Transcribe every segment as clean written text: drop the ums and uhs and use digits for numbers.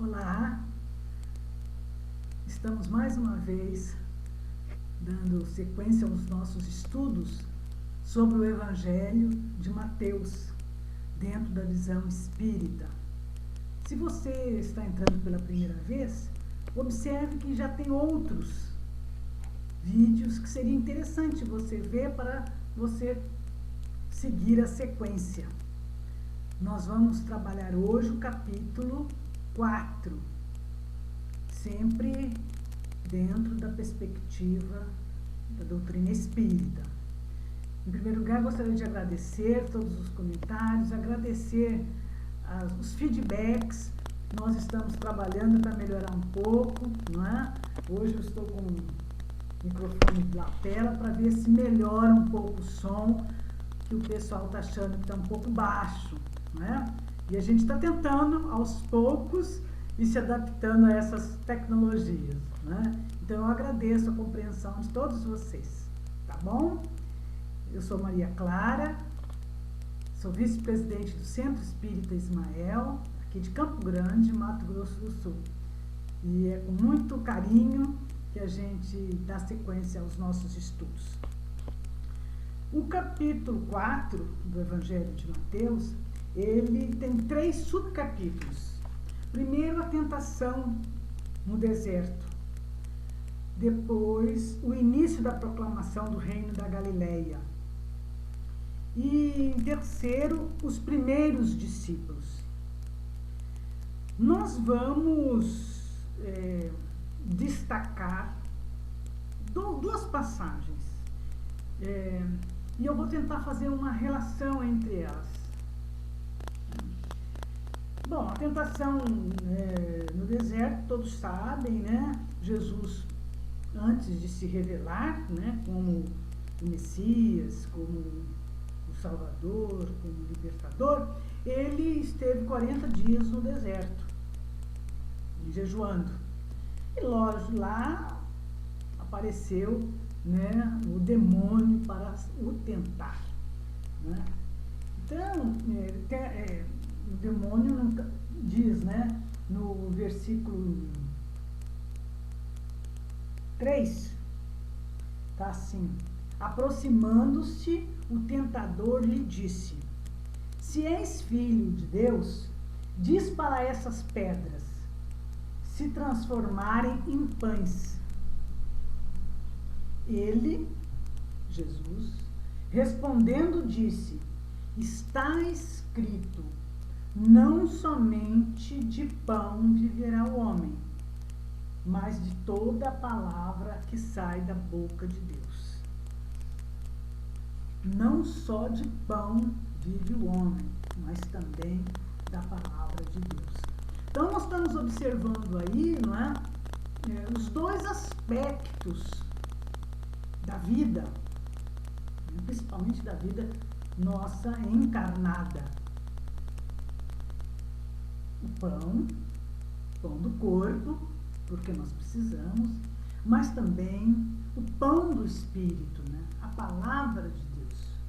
Olá, estamos mais uma vez dando sequência aos nossos estudos sobre o Evangelho de Mateus, dentro da visão espírita. Se você está entrando pela primeira vez, observe que já tem outros vídeos que seria interessante você ver para você seguir a sequência. Nós vamos trabalhar hoje o capítulo 4, sempre dentro da perspectiva da doutrina espírita. Em primeiro lugar, gostaria de agradecer todos os comentários, agradecer os feedbacks. Nós estamos trabalhando para melhorar um pouco, não é? Hoje eu estou com o microfone de lapela para ver se melhora um pouco o som, que o pessoal está achando que está um pouco baixo, não é? E a gente está tentando, aos poucos, ir se adaptando a essas tecnologias, né? Então, eu agradeço a compreensão de todos vocês, tá bom? Eu sou Maria Clara, sou vice-presidente do Centro Espírita Ismael, aqui de Campo Grande, Mato Grosso do Sul. E é com muito carinho que a gente dá sequência aos nossos estudos. O capítulo 4 do Evangelho de Mateus, ele tem 3 subcapítulos. Primeiro, a tentação no deserto. Depois, o início da proclamação do reino da Galileia. E, em terceiro, os primeiros discípulos. Nós vamos destacar duas passagens. E eu vou tentar fazer uma relação entre elas. Bom, a tentação no deserto, todos sabem, né? Jesus, antes de se revelar, né, como o Messias, como o Salvador, como o Libertador, ele esteve 40 dias no deserto, jejuando. E lógico, lá apareceu, né, o demônio para o tentar, né? Então, o demônio diz, né, no versículo 3, tá assim: aproximando-se, o tentador lhe disse: se és filho de Deus, diz para essas pedras se transformarem em pães. Ele, Jesus, respondendo, disse: está escrito, não somente de pão viverá o homem, mas de toda a palavra que sai da boca de Deus. Não só de pão vive o homem, mas também da palavra de Deus. Então, nós estamos observando aí, não é, os dois aspectos da vida, principalmente da vida nossa encarnada. O pão do corpo, porque nós precisamos, mas também o pão do Espírito, né? A palavra de Deus.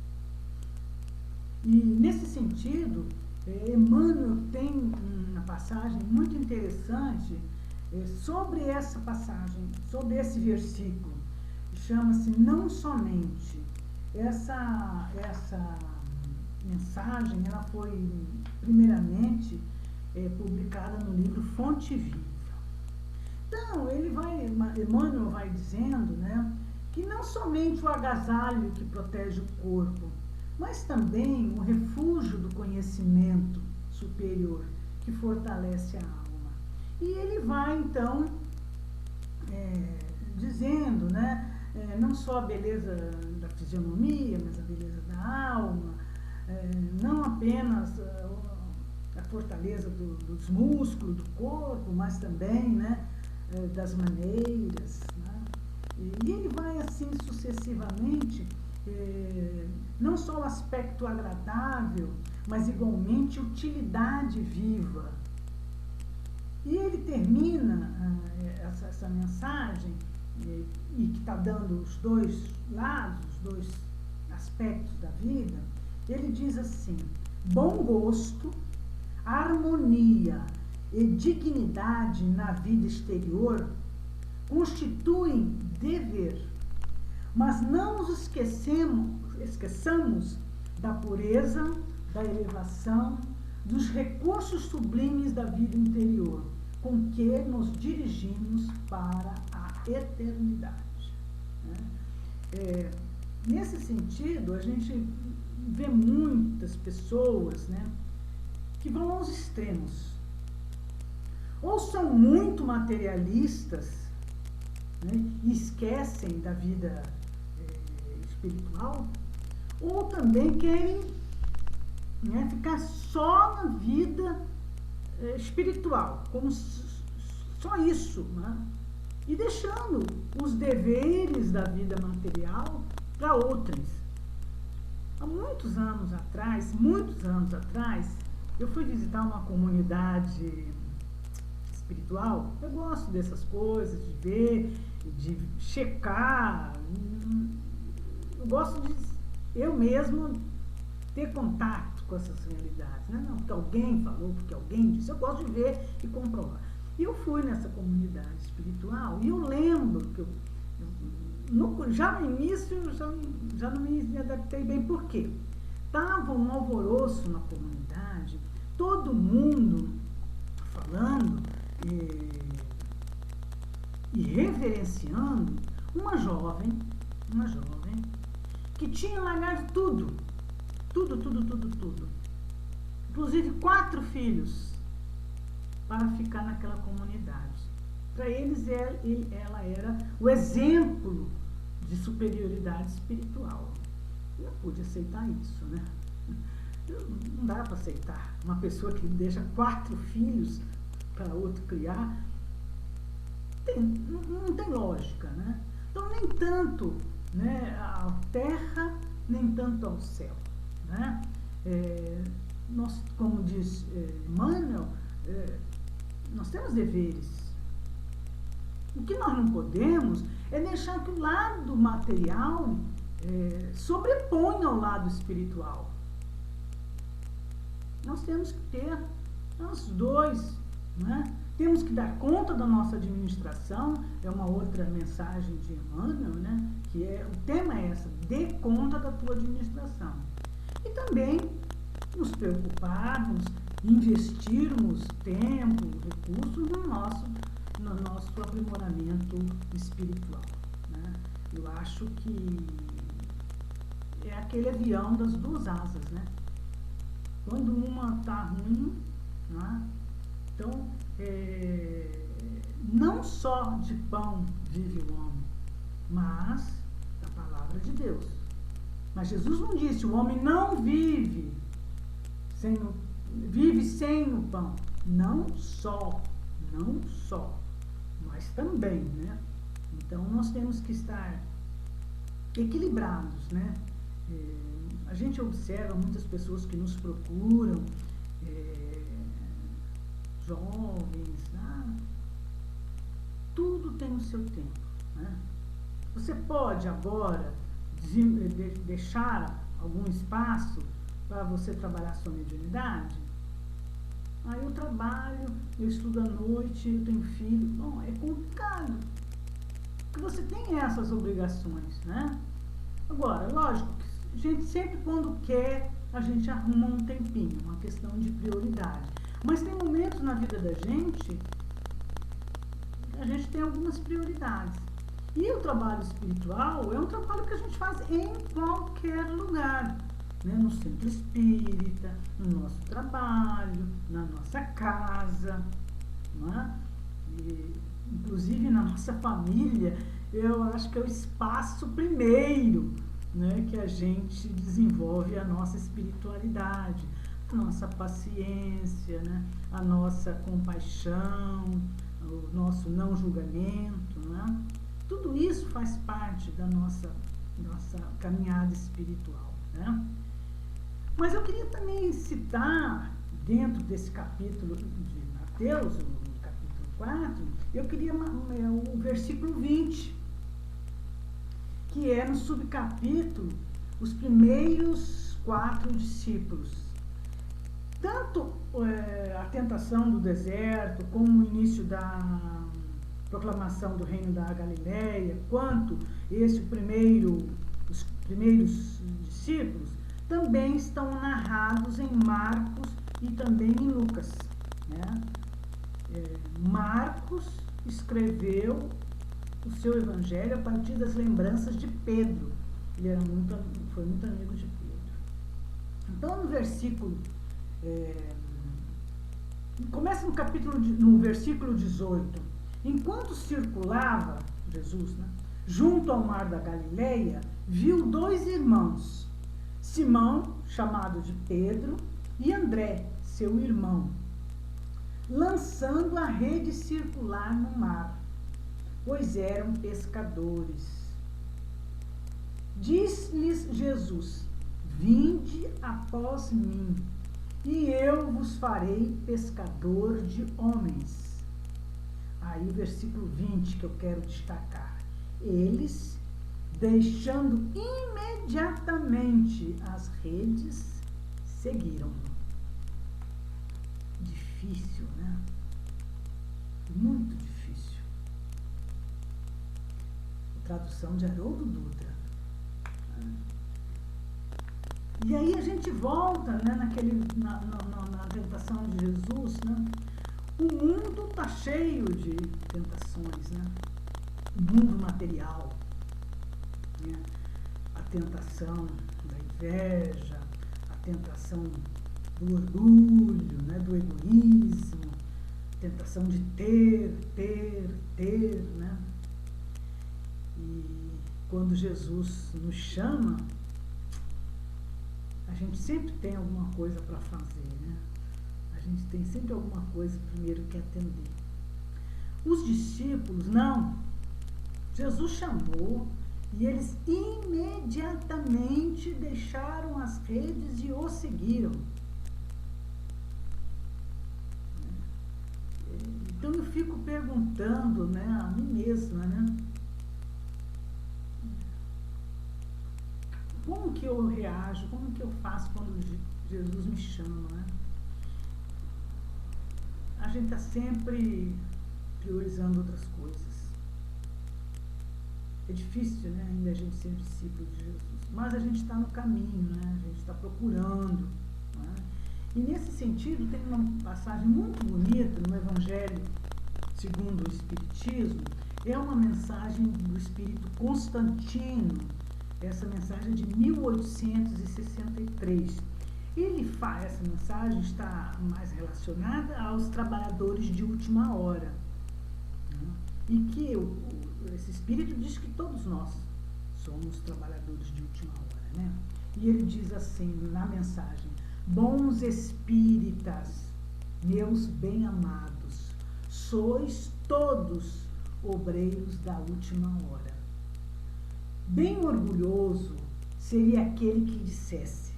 E nesse sentido, Emmanuel tem uma passagem muito interessante sobre essa passagem, sobre esse versículo, que chama-se Não Somente. Essa mensagem, ela foi primeiramente publicada no livro Fonte Viva. Então, Emmanuel vai dizendo, né, que não somente o agasalho que protege o corpo, mas também o refúgio do conhecimento superior que fortalece a alma. E ele vai, então, dizendo, né, não só a beleza da fisionomia, mas a beleza da alma, não apenas a fortaleza dos músculos do corpo, mas também, né, das maneiras, né? E ele vai assim sucessivamente, não só o aspecto agradável, mas igualmente utilidade viva. E ele termina essa mensagem, e que está dando os dois lados, os dois aspectos da vida. Ele diz assim: bom gosto, harmonia e dignidade na vida exterior constituem dever, mas não nos esqueçamos da pureza, da elevação, dos recursos sublimes da vida interior, com que nos dirigimos para a eternidade. Nesse sentido, a gente vê muitas pessoas, né, que vão aos extremos. Ou são muito materialistas, né, e esquecem da vida espiritual, ou também querem, né, ficar só na vida espiritual, como só isso, né, e deixando os deveres da vida material para outros. Há muitos anos atrás, eu fui visitar uma comunidade espiritual. Eu gosto dessas coisas, de ver, de checar. Eu gosto de eu mesmo ter contato com essas realidades, né? Não porque alguém falou, porque alguém disse. Eu gosto de ver e comprovar. E eu fui nessa comunidade espiritual e eu lembro que já no início já não me adaptei bem. Por quê? Estava um alvoroço na comunidade, todo mundo falando e reverenciando uma jovem que tinha largado tudo, inclusive 4 filhos, para ficar naquela comunidade. Para eles, ela era o exemplo de superioridade espiritual. Eu não pude aceitar isso, né? Não dá para aceitar uma pessoa que deixa 4 filhos para outro criar. Não tem lógica, né? Então, nem tanto, né, à terra, nem tanto ao céu, né? Nós, como diz Emmanuel, nós temos deveres. O que nós não podemos é deixar que o lado material sobreponha ao lado espiritual. Nós temos que ter os dois, né? Temos que dar conta da nossa administração. É uma outra mensagem de Emmanuel, né? Que o tema é essa: dê conta da tua administração. E também nos preocuparmos, investirmos tempo, recursos no nosso aprimoramento espiritual, né? Eu acho que é aquele avião das 2 asas, né? Quando uma está ruim, né? Então, não só de pão vive o homem, mas da palavra de Deus. Mas Jesus não disse: o homem não vive sem o pão. Não só, mas também, né? Então, nós temos que estar equilibrados, né? A gente observa muitas pessoas que nos procuram, jovens, né? Tudo tem o seu tempo, né? Você pode agora deixar algum espaço para você trabalhar a sua mediunidade? Aí eu trabalho, eu estudo à noite, eu tenho filho. Bom, é complicado, porque você tem essas obrigações, né? Agora, lógico que a gente sempre, quando quer, a gente arruma um tempinho, uma questão de prioridade. Mas tem momentos na vida da gente que a gente tem algumas prioridades. E o trabalho espiritual é um trabalho que a gente faz em qualquer lugar, né? No centro espírita, no nosso trabalho, na nossa casa, né? E, inclusive na nossa família, eu acho que é o espaço primeiro, né, que a gente desenvolve a nossa espiritualidade, a nossa paciência, né, a nossa compaixão, o nosso não julgamento, né? Tudo isso faz parte da nossa caminhada espiritual, né? Mas eu queria também citar, dentro desse capítulo de Mateus, o capítulo 4, eu queria o versículo 20, que é no subcapítulo, os primeiros 4 discípulos. Tanto a tentação do deserto, como o início da proclamação do reino da Galileia, quanto os primeiros discípulos, também estão narrados em Marcos e também em Lucas, né? Marcos escreveu o seu evangelho a partir das lembranças de Pedro. Ele foi muito amigo de Pedro. Então, no versículo... começa no versículo 18. Enquanto circulava, Jesus, né, junto ao mar da Galileia, viu 2 irmãos, Simão, chamado de Pedro, e André, seu irmão, lançando a rede circular no mar, pois eram pescadores. Diz-lhes Jesus: vinde após mim, e eu vos farei pescador de homens. Aí o versículo 20 que eu quero destacar. Eles, deixando imediatamente as redes, seguiram-no. Difícil, né? Muito difícil. Tradução de Haroldo Dutra. E aí a gente volta, né, na tentação de Jesus, né? O mundo está cheio de tentações, né? O mundo material, né? A tentação da inveja, a tentação do orgulho, né? Do egoísmo, a tentação de ter, né? E quando Jesus nos chama, a gente sempre tem alguma coisa para fazer, né? A gente tem sempre alguma coisa primeiro que atender. Os discípulos, não. Jesus chamou e eles imediatamente deixaram as redes e o seguiram. Então eu fico perguntando, né, a mim mesma, né? Como que eu reajo, como que eu faço quando Jesus me chama, né? A gente está sempre priorizando outras coisas. É difícil, né, ainda a gente ser discípulo de Jesus. Mas a gente está no caminho, né? A gente está procurando. Né? E nesse sentido, tem uma passagem muito bonita no Evangelho segundo o Espiritismo. É uma mensagem do Espírito Constantino. Essa mensagem é de 1863. Essa mensagem está mais relacionada aos trabalhadores de última hora. Né? E que esse Espírito diz que todos nós somos trabalhadores de última hora. Né? E ele diz assim na mensagem: bons espíritas, meus bem-amados, sois todos obreiros da última hora. Bem orgulhoso seria aquele que dissesse: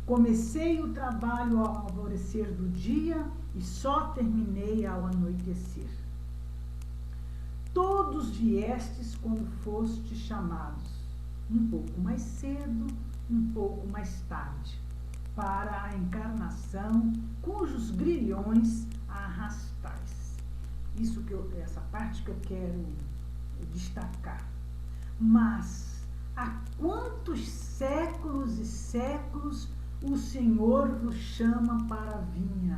comecei o trabalho ao alvorecer do dia e só terminei ao anoitecer. Todos viestes quando fostes chamados, um pouco mais cedo, um pouco mais tarde, para a encarnação cujos grilhões arrastais. Essa parte que eu quero destacar. Mas há quantos séculos e séculos o Senhor vos chama para a vinha,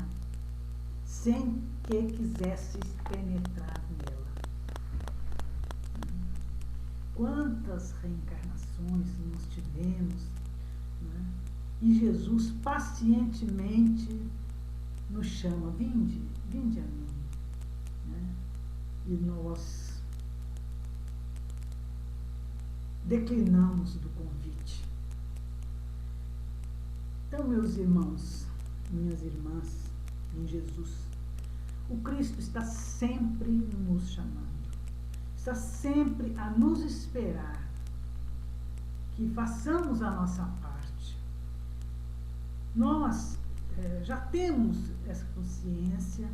sem que quisesses penetrar nela? Quantas reencarnações nós tivemos, né? E Jesus pacientemente nos chama: vinde a mim. Né? E nós declinamos do convite. Então, meus irmãos, minhas irmãs, em Jesus, o Cristo está sempre nos chamando, está sempre a nos esperar que façamos a nossa parte. Nós já temos essa consciência.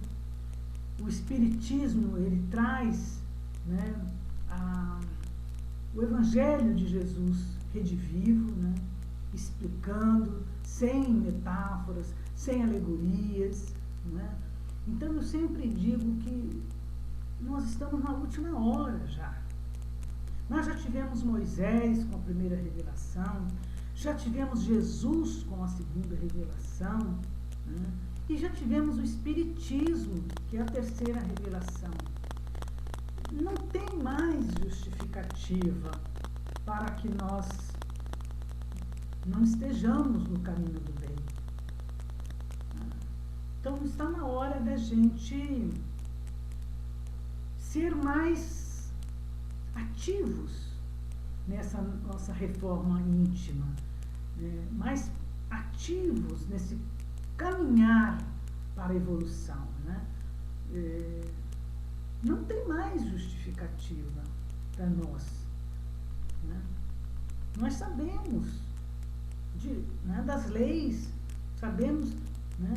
O Espiritismo, ele traz, né, o Evangelho de Jesus redivivo, né, explicando, sem metáforas, sem alegorias, né? Então eu sempre digo que nós estamos na última hora já. Nós já tivemos Moisés com a primeira revelação, já tivemos Jesus com a segunda revelação, né? E já tivemos o Espiritismo, que é a terceira revelação. Não tem mais justificativa para que nós não estejamos no caminho do bem. Então está na hora da gente ser mais ativos nessa nossa reforma íntima, né? Mais ativos nesse caminhar para a evolução, né? Não tem mais justificativa para nós, né? Nós sabemos né, das leis, sabemos, né,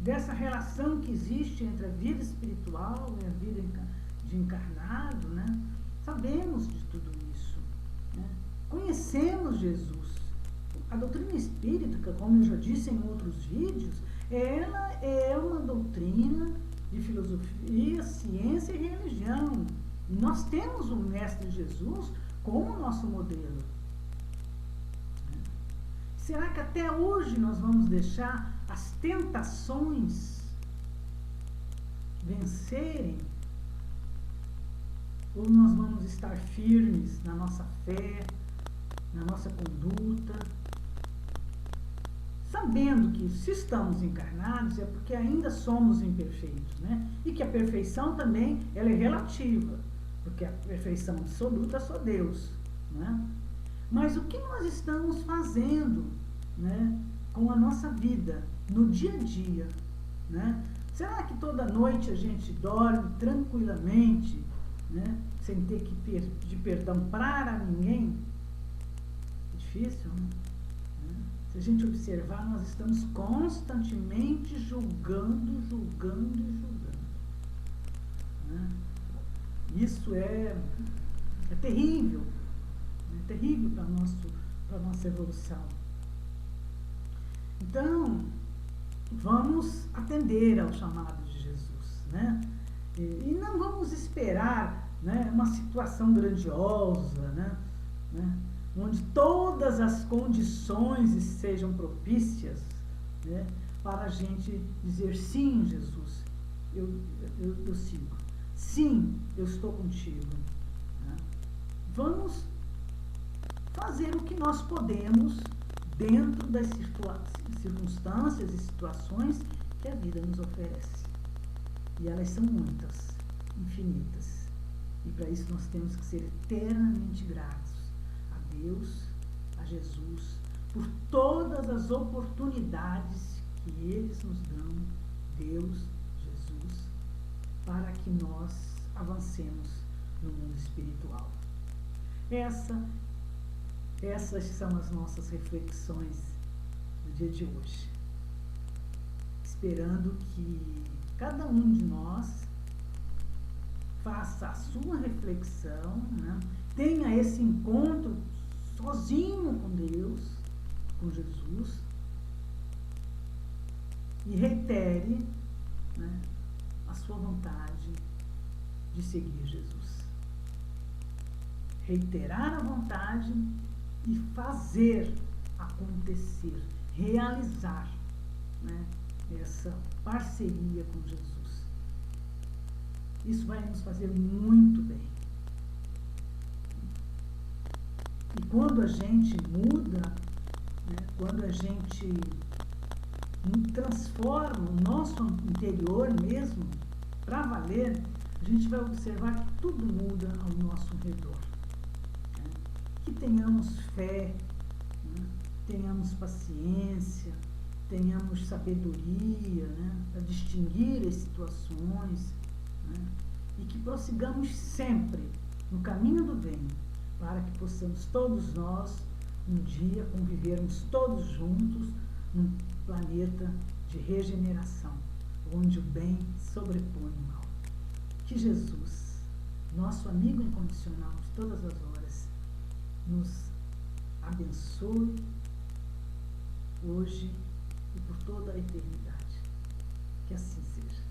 dessa relação que existe entre a vida espiritual e a vida de encarnado, né? Sabemos de tudo isso, né? Conhecemos Jesus. A doutrina espírita, como eu já disse em outros vídeos, ela é uma doutrina de filosofia, ciência e religião. E nós temos o Mestre Jesus como nosso modelo. Será que até hoje nós vamos deixar as tentações vencerem? Ou nós vamos estar firmes na nossa fé, na nossa conduta, sabendo que se estamos encarnados é porque ainda somos imperfeitos, né? E que a perfeição também ela é relativa, porque a perfeição absoluta é só Deus, né? Mas o que nós estamos fazendo, né, com a nossa vida, no dia a dia, né? Será que toda noite a gente dorme tranquilamente, né, sem ter que pedir perdão para ninguém? É difícil, né? Se a gente observar, nós estamos constantemente julgando, né? Isso é terrível. É terrível para a nossa evolução. Então, vamos atender ao chamado de Jesus, né? E não vamos esperar, né, uma situação grandiosa, né, onde todas as condições sejam propícias, né, para a gente dizer: sim, Jesus, eu sigo. Sim, eu estou contigo. Né? Vamos fazer o que nós podemos dentro das circunstâncias e situações que a vida nos oferece. E elas são muitas, infinitas. E para isso nós temos que ser eternamente gratos a Deus, a Jesus, por todas as oportunidades que eles nos dão, Deus, Jesus, para que nós avancemos no mundo espiritual. Essas são as nossas reflexões do dia de hoje. Esperando que cada um de nós faça a sua reflexão, né? Tenha esse encontro sozinho com Deus, com Jesus, e reitere, né, a sua vontade de seguir Jesus. Reiterar a vontade e fazer acontecer, realizar, né, essa parceria com Jesus. Isso vai nos fazer muito bem. E quando a gente muda, né, quando a gente transforma o nosso interior mesmo, para valer, a gente vai observar que tudo muda ao nosso redor. Né? Que tenhamos fé, né? Tenhamos paciência, tenhamos sabedoria, né, para distinguir as situações, né, e que prossigamos sempre no caminho do bem, para que possamos todos nós, um dia, convivermos todos juntos num planeta de regeneração, onde o bem sobrepõe o mal. Que Jesus, nosso amigo incondicional de todas as horas, nos abençoe hoje e por toda a eternidade. Que assim seja.